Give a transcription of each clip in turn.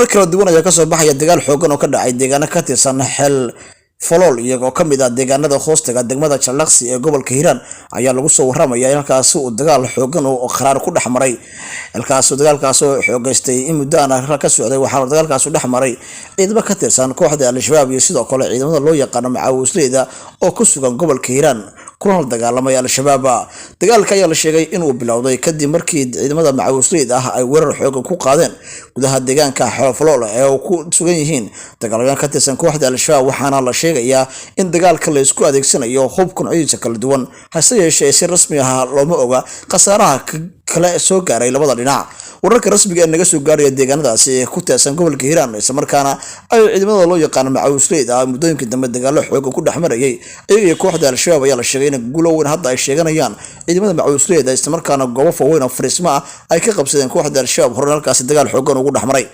warar kala duwan ayaa ka soo baxaya dagaal xoogan oo ka dhacay deegaano ka tirsan xeel folool iyagoo ka mid ah deegaanada hoostaga degmada Jalaaqsi ee gobolka Hiiraan ayaa lagu soo waramayaa in halkaas uu dagaal xoogan oo qaraar ku dhaxmaray dagaalkaas oo xoogaystay in muddo aan ka socday waxa dagaalkaas u dhaxmaray ciidamo ka tirsan kooxda Al-Shabaab iyo sidoo kale ciidamada loo yaqaan Macawisleyda oo ku sugan gobolka Hiiraan kuna dagaalamay Al-Shabaab dagaalka ayaa la sheegay inuu bilowday kadib markii ciidamada Macawisleyda ay weerar xoogan ku qaadeen gudaha deegaanka xeel folool ee ku sugan yihiin dagaalyahan ka tirsan kooxda Al-Shabaab waxaana la sheegaya in dagaalka la isku adeegsanayo hubkan ciidanka kala duwan hase yeeshee si rasmi ah looma oga khasaaraha kala soo gaaray labada dhinac wararka rasmiga ee naga soo gaaray deegaanadaasi ee ku tirsan gobolka Hiiraan isla markaana ay ciidamada loo yaqaan Macawisleyda muddooyinkii dambe dagaalo xoogan ku dhaxmarayay iyaga kooxda Al-Shabaab ayaa la sheegay in guulo weyn hadda ay sheeganayaan ciidamada Macawisleyda isla markaana goobo faaweyn oo fariisma ay ka qabsadeen kooxda Al-Shabaab horena halkaas dagaal xoogan ugu dhaxmaray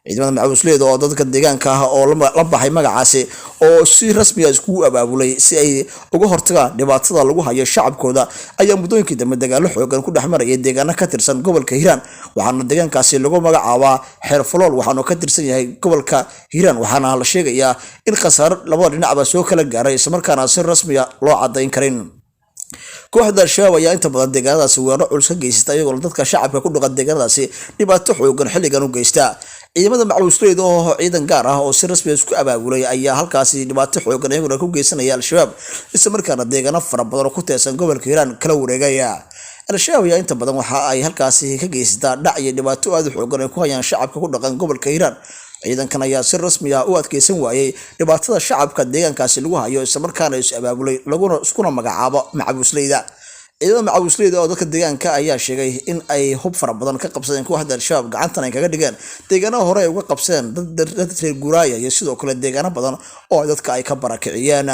ciidamada Macawisleyda oo dadka deegaanka ah oo la baxay magacaasi oo si rasmi ah isku abaabulay si ay uga hortagaan dhibaatada lagu hayo shacabkooda ayaa muddooyinkii dambe dagaalo xoogan ku dhaxmarayay deegaano ka tirsan gobolka Hiiraan waxaana deegaankaasi lagu magacaabaa xeel folool waxaana ka tirsan yahay gobolka Hiiraan waxaana la sheegayaa in khasaar labada dhinacba soo kala gaaray isla markaana si rasmi ah loo cadeyn karin kooxda Al-Shabaab ayaa inta badan deegaanadaasi weeraro culus ka geysatay iyagoo dadka shacabka ku dhaqan deegaanadaasi dhibaato xoogan xilligan u geysta ciidamada Macawisleyda oo ciidan gaar ah oo si rasmi ah isku abaabulay ayaa halkaasi dhibaato xoogan iyagoo ku geysanaya Al-Shabaab isla markaana deegaano fara badan oo ku tirsan gobolka Hiiraan kala wareegaya Al-Shabaab ayaa inta badan waxa ay halkaasi ka geystaa dhac iyo dhibaato aad u xoogan ay ku hayaan shacabka ku dhaqan gobolka Hiiraan ciidankan ayaa si rasmi ah u adkeysan waayay dhibaatada shacabka deegaankaasi lagu hayo isla markaana is abaabulay laguna iskuna magacaabo Macawisleyda ciidamada Macawisleyda oo dadka deegaanka ayaa sheegay in ay hub fara badan ka qabsadeen kooxda Al-Shabaab gacantan ay kaga dhigeen deegaano hore ay uga qabsadeen dad reer guuraaya iyo sidoo kale deegaano badan oo dadka ay ka barakiciyeen